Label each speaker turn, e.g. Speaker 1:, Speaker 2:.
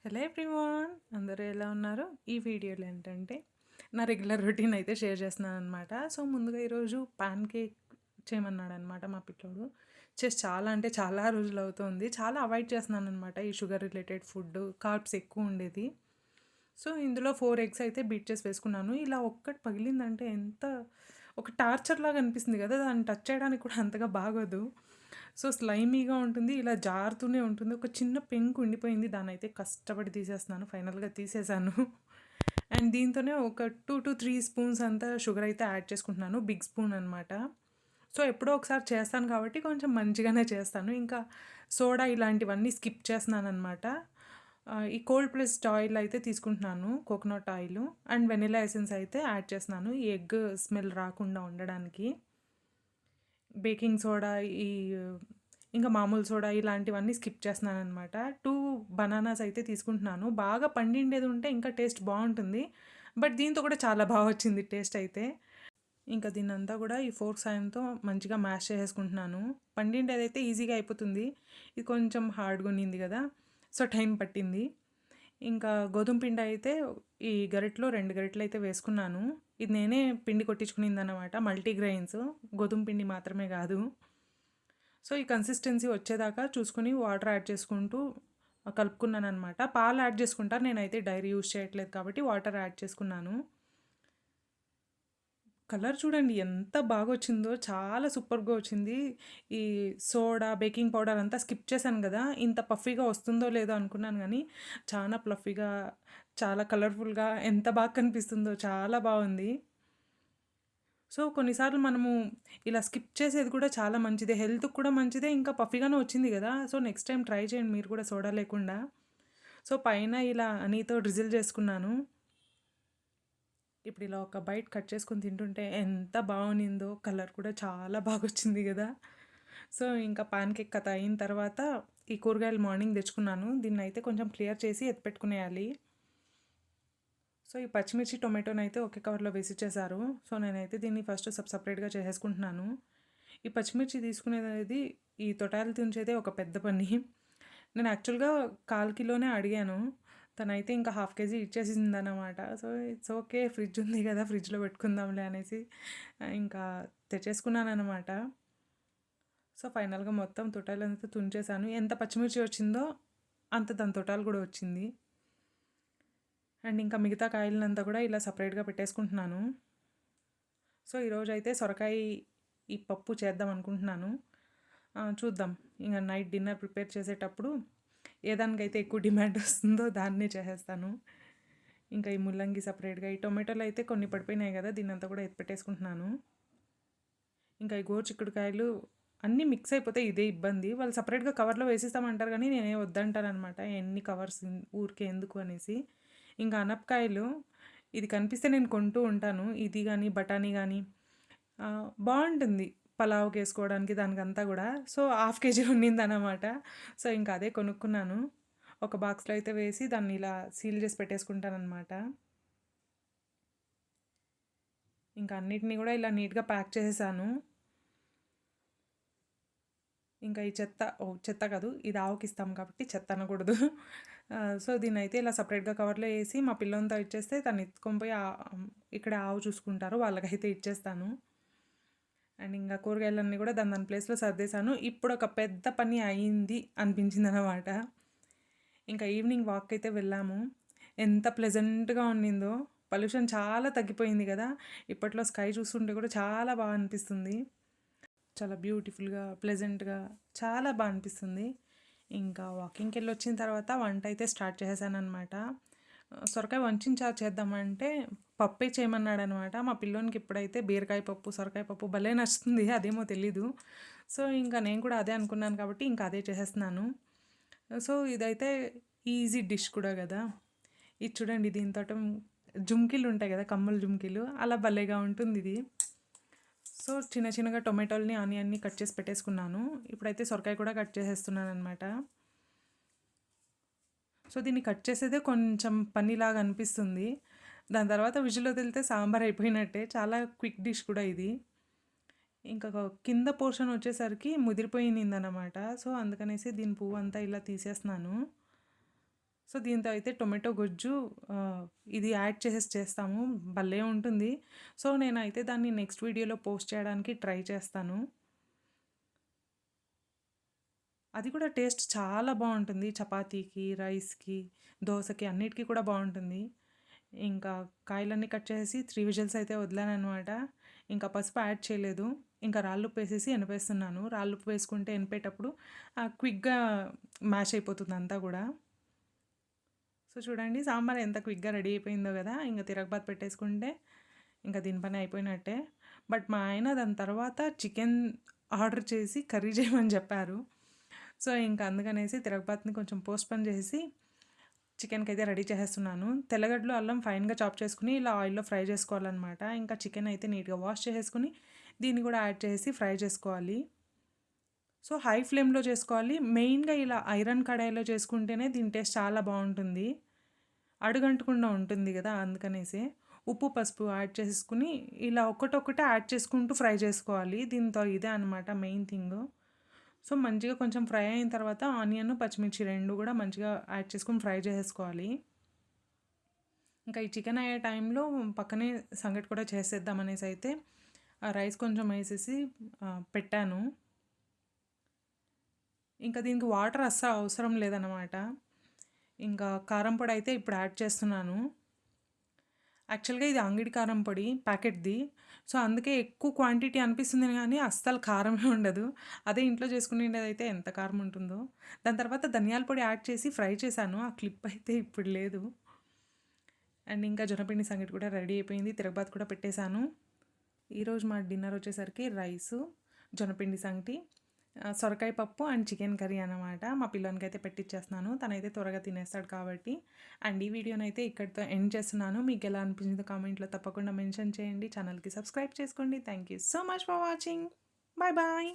Speaker 1: Hello everyone, అందరూ ఎలా ఉన్నారు? ఈ వీడియోలో ఏంటంటే నా రెగ్యులర్ రొటీన్ అయితే షేర్ చేస్తున్నాను అనమాట. సో ముందుగా ఈరోజు పాన్ కేక్ చేయమన్నాడు అనమాట మా పిల్లోడు. చేసి చాలా అంటే చాలా రోజులు అవుతుంది. చాలా అవాయిడ్ చేస్తున్నాను అనమాట ఈ షుగర్ రిలేటెడ్ ఫుడ్, కార్బ్స్ ఎక్కువ ఉండేది. సో ఇందులో 4 ఎగ్స్ అయితే బీట్ చేసి వేసుకున్నాను. ఇలా ఒక్కటి పగిలిందంటే ఎంత ఒక టార్చర్ లాగా అనిపిస్తుంది కదా! దాన్ని టచ్ చేయడానికి కూడా అంతగా బాగోదు. సో స్లైమీగా ఉంటుంది. ఇలా జారుతూనే ఉంటుంది. ఒక చిన్న పెంకు ఉండిపోయింది. దాన్నయితే కష్టపడి తీసేస్తున్నాను. ఫైనల్‌గా తీసేసాను. అండ్ దీంతోనే ఒక 2-3 స్పూన్స్ అంతా షుగర్ అయితే యాడ్ చేసుకుంటున్నాను. బిగ్ స్పూన్ అనమాట. సో ఎప్పుడో ఒకసారి చేస్తాను కాబట్టి కొంచెం మంచిగానే చేస్తాను. ఇంకా సోడా ఇలాంటివన్నీ స్కిప్ చేస్తున్నాననమాట. ఈ కోల్డ్ ప్రెస్డ్ ఆయిల్ అయితే తీసుకుంటున్నాను. Coconut oil and vanilla essence అయితే యాడ్ చేస్తున్నాను. ఈ ఎగ్ స్మెల్ రాకుండా ఉండడానికి. బేకింగ్ సోడా, ఈ ఇంకా మామూలు సోడా ఇలాంటివన్నీ స్కిప్ చేస్తున్నాననమాట. 2 బనానాస్ అయితే తీసుకుంటున్నాను. బాగా పండిండేది ఉంటే ఇంకా టేస్ట్ బావుంటుంది. బట్ దీంతో కూడా చాలా బా వచ్చింది టేస్ట్ అయితే. ఇంకా దీన్నంతా కూడా ఈ ఫోర్క్ సాయంతో మంచిగా మ్యాష్ చేసేసుకుంటున్నాను. పండిండేదైతే ఈజీగా అయిపోతుంది. ఇది కొంచెం హార్డ్‌గా ఉన్నింది కదా! సో టైం పట్టింది. ఇంకా గోధుమ పిండి అయితే ఈ గరిటెలో 2 గరిటెలయితే వేసుకున్నాను. ఇది నేనే పిండి కొట్టించుకునిందనమాట. మల్టీగ్రెయిన్స్, గోధుమ పిండి మాత్రమే కాదు. సో ఈ కన్సిస్టెన్సీ వచ్చేదాకా చూసుకొని వాటర్ యాడ్ చేసుకుంటూ కలుపుకున్నాననమాట. పాలు యాడ్ చేసుకుంటాను. నేనైతే డైరీ యూజ్ చేయట్లేదు కాబట్టి వాటర్ యాడ్ చేసుకున్నాను. కలర్ చూడండి ఎంత బాగొచ్చిందో! చాలా సూపర్‌గా వచ్చింది. ఈ సోడా, బేకింగ్ పౌడర్ అంతా స్కిప్ చేశాను గదా! ఇంత పఫీగా వస్తుందో లేదో అనుకున్నాను గానీ, చానా ప్లఫీగా, చాలా కలర్‌ఫుల్‌గా ఎంత బాగా కనిపిస్తుందో చాలా బావుంది. సో, కొన్నిసార్లు మనము ఇలా స్కిప్ చేసేది కూడా చాలా మంచిదే. హెల్త్‌కి కూడా మంచిదే. ఇంకా పఫీగానే వచ్చింది గదా! సో, నెక్స్ట్ టైమ్ ట్రై చేయండి మీరు కూడా సోడా లేకుండా. సో, పైన ఇలా హనీతో డ్రిజిల్ చేసుకున్నాను. ఇప్పుడు ఇలా ఒక బైట్ కట్ చేసుకొని తింటుంటే ఎంత బావునిందో. కలర్ కూడా చాలా బాగొచ్చింది గదా! సో, ఇంకా పాన్ కేక్ కథ అయిన తర్వాత ఈ కూరగాయలు మార్నింగ్ తెచ్చుకున్నాను. దీన్నయితే కొంచెం క్లియర్ చేసి ఎత్తిపెట్టుకునేయాలి. సో, ఈ పచ్చిమిర్చి, టొమాటోనైతే ఒకే కవర్‌లో వేసిచ్చేశారు. సో, నేనైతే దీన్ని ఫస్ట్ సెపరేట్‌గా చేసేసుకుంటున్నాను. ఈ పచ్చిమిర్చి తీసుకునేది, ఈ తొటాలు తుంచేదే ఒక పెద్ద పని. నేను యాక్చువల్‌గా 1/4 కిలోనే అడిగాను. తనైతే ఇంకా హాఫ్ కేజీ ఇచ్చేసిందనమాట. సో, ఇట్స్ ఓకే, ఫ్రిడ్జ్ ఉంది కదా! ఫ్రిడ్జ్‌లో పెట్టుకుందాంలే అనేసి ఇంకా తెచ్చేసుకున్నాననమాట. సో, ఫైనల్‌గా మొత్తం తొటాలంతా తుంచేసాను. ఎంత పచ్చిమిర్చి వచ్చిందో అంత దాని తొటాలు కూడా వచ్చింది. అండ్ ఇంకా మిగతా కాయలనంతా కూడా ఇలా సెపరేట్‌గా పెట్టేసుకుంటున్నాను. సో, ఈరోజైతే సొరకాయ ఈ పప్పు చేద్దాం అనుకుంటున్నాను. చూద్దాం. ఇంక నైట్ డిన్నర్ ప్రిపేర్ చేసేటప్పుడు ఏ దానికైతే ఎక్కువ డిమాండ్ వస్తుందో దాన్నే చేసేస్తాను. ఇంకా ఈ ముల్లంగి సెపరేట్‌గా, ఈ టొమాటోలు అయితే కొన్ని పడిపోయినాయి కదా! దీన్నంతా కూడా ఎత్తిపెట్టేసుకుంటున్నాను. ఇంకా ఈ గోరుచిక్కుడుకాయలు అన్నీ మిక్స్ అయిపోతే ఇదే ఇబ్బంది. వాళ్ళు సెపరేట్‌గా కవర్‌లో వేసిస్తామంటారు కానీ నేనే వద్దంటాననమాట. ఎన్ని కవర్స్ ఊరికే ఎందుకు అనేసి. ఇంకా అనపకాయలు ఇది కనిపిస్తే నేను కొంటూ ఉంటాను. ఇది గానీ, బఠానీ గానీ బావుంటుంది పలావ్‌కేసుకోవడానికి దానికంతా గూడా. సో, హాఫ్ కేజీ ఉండిందనమాట. సో, ఇంకా అదే కొనుక్కున్నాను. ఒక బాక్స్‌లో అయితే వేసి దాన్ని ఇలా సీల్ చేసి పెట్టేసుకుంటాననమాట. ఇంకా అన్నిటిని గూడా ఇలా నీట్‌గా ప్యాక్ చేసేసాను. ఇంకా ఈ చెత్త కాదు, ఇది ఆవుకిస్తాం కాబట్టి చెత్త అనకూడదు. సో, దీన్నైతే ఇలా సెపరేట్‌గా కవర్‌లో ఏసి మా పిల్లోనితో ఇచ్చేస్తే తను ఎత్తుకొని పోయి ఇక్కడ ఆవు చూసుకుంటారు. వాళ్ళకైతే ఇచ్చేస్తాను. అండ్ ఇంకా కూరగాయలన్నీ కూడా దాని దాని ప్లేస్‌లో సర్దేశాను. ఇప్పుడు ఒక పెద్ద పని అయింది అనిపించిందనమాట. ఇంకా ఈవినింగ్ వాక్‌కైతే వెళ్ళాము. ఎంత ప్లెజెంట్‌గా ఉండిందో. పొల్యూషన్ చాలా తగ్గిపోయింది కదా! ఇప్పట్లో స్కై చూస్తుంటే కూడా చాలా బాగా అనిపిస్తుంది. చాలా బ్యూటిఫుల్‌గా, ప్లెజెంట్‌గా చాలా బా అనిపిస్తుంది. ఇంకా వాకింగ్‌కెళ్ళొచ్చిన తర్వాత వంట అయితే స్టార్ట్ చేసేసాననమాట. సొరకాయ వంచిన చారు చేద్దామంటే పప్పే చేయమన్నాడనమాట. మా పిల్లోనికి ఇప్పుడైతే బీరకాయ పప్పు, సొరకాయ పప్పు భలే నచ్చుతుంది. అదేమో తెలీదు. సో, ఇంకా నేను కూడా అదే అనుకున్నాను కాబట్టి ఇంకా అదే చేసేస్తున్నాను. సో, ఇదైతే ఈజీ డిష్ కూడా గదా! ఇది చూడండి, దీనితోటి జుంకీలు ఉంటాయి గదా! కమ్మల జుంకీలు అలా భలేగా ఉంటుందిది. సో, చిన్న చిన్నగా టొమాటోలని, ఆనియన్‌ని కట్ చేసి పెట్టేసుకున్నాను. ఇప్పుడైతే సొరకాయ కూడా కట్ చేసేస్తున్నాననమాట. సో, దీన్ని కట్ చేసేదే కొంచెం పనిలాగా అనిపిస్తుంది. దాని తర్వాత విజిల్ వదిలితే సాంబార్ అయిపోయినట్టే. చాలా క్విక్ డిష్ కూడా ఇది. ఇంకా కింద పోర్షన్ వచ్చేసరికి ముదిరిపోయినిందనమాట. సో, అందుకనేసి దీని పువ్వంతా ఇలా తీసేస్తున్నాను. సో, దీంతో అయితే టొమాటో గుజ్జు ఇది యాడ్ చేస్తాము. భలే ఉంటుంది. సో, నేనైతే దాన్ని నెక్స్ట్ వీడియోలో పోస్ట్ చేయడానికి ట్రై చేస్తాను. అది కూడా టేస్ట్ చాలా బావుంటుంది. చపాతీకి, రైస్‌కి, దోసకి అన్నిటికి కూడా బావుంటుంది. ఇంకా కాయలన్నీ కట్ చేసేసి 3 విజిల్స్ అయితే వదిలాననమాట. ఇంకా పసుపు యాడ్ చేయలేదు. ఇంకా రాళ్ళుప్పేసేసి ఎనపేస్తున్నాను. రాళ్ళుప్పు వేసుకుంటే ఎనిపేటప్పుడు క్విక్‌గా మ్యాష్ అయిపోతుంది అంతా గూడా. సో, చూడండి సాంబార్ ఎంత క్విక్‌గా రెడీ అయిపోయిందో గదా! ఇంక తిరగబాతు పెట్టేసుకుంటే ఇంక దీని పని అయిపోయినట్టే. బట్ మా ఆయన దాని తర్వాత చికెన్ ఆర్డర్ చేసి కర్రీ చేయమని చెప్పారు. సో, ఇంక అందుకనేసి తిరగబాతుని కొంచెం పోస్ట్‌పోన్ చేసేసి చికెన్‌కైతే రెడీ చేసేస్తున్నాను. తెల్లగడ్డలు, అల్లం ఫైన్‌గా చాప్ చేసుకొని ఇలా ఆయిల్‌లో ఫ్రై చేసుకోవాలనమాట. ఇంకా చికెన్ అయితే నీట్‌గా వాష్ చేసేసుకొని దీన్ని కూడా యాడ్ చేసి ఫ్రై చేసుకోవాలి. సో, హై ఫ్లేమ్‌లో చేసుకోవాలి. మెయిన్‌గా ఇలా ఐరన్ కడాయిలో చేసుకుంటేనే దీని టేస్ట్ చాలా బావుంటుంది. అడుగంటకుండా ఉంటుంది గదా! అందుకనేసే. ఉప్పు, పసుపు యాడ్ చేసేసుకొని ఇలా ఒక్కటొక్కటే యాడ్ చేసుకుంటూ ఫ్రై చేసుకోవాలి. దీంతో ఇదే అనమాట మెయిన్ థింగు. సో, మంచిగా కొంచెం ఫ్రై అయిన తర్వాత ఆనియన్, పచ్చిమిర్చి 2 గూడా మంచిగా యాడ్ చేసుకొని ఫ్రై చేసేసుకోవాలి. ఇంకా ఈ చికెన్ అయ్యే టైంలో పక్కనే సంగటి కూడా చేసేద్దామనేసి అయితే ఆ రైస్ కొంచెం వేసేసి పెట్టాను. ఇంకా దీనికి వాటర్ అస్సలు అవసరం లేదనమాట. ఇంకా కారం పొడి అయితే ఇప్పుడు యాడ్ చేస్తున్నాను. యాక్చువల్‌గా ఇది అంగడి కారం పొడి ప్యాకెట్‌ది. సో, అందుకే ఎక్కువ క్వాంటిటీ అనిపిస్తుంది గానీ అస్సలు కారమే ఉండదు. అదే ఇంట్లో చేసుకునేదైతే ఎంత కారం ఉంటుందో. దాని తర్వాత ధనియాల పొడి యాడ్ చేసి ఫ్రై చేశాను. ఆ క్లిప్ అయితే ఇప్పుడు లేదు. అండ్ ఇంకా జొన్నపిండి సంగటి కూడా రెడీ అయిపోయింది. తిరగబాతు కూడా పెట్టేశాను. ఈరోజు మా డిన్నర్ వచ్చేసరికి రైసు, జొన్నపిండి సంగటి, సొరకాయ పప్పు అండ్ చికెన్ కర్రీ అనమాట. మా పిల్లోనికైతే పెట్టిచ్చేస్తున్నాను. తనైతే త్వరగా తినేస్తాడు కాబట్టి. అండ్ ఈ వీడియోనైతే ఇక్కడితో ఎండ్ చేస్తున్నాను. మీకు ఎలా అనిపించిందో కామెంట్‌లో తప్పకుండా మెన్షన్ చేయండి. ఛానల్‌కి సబ్స్క్రైబ్ చేసుకోండి. Thank you so much for watching. Bye bye.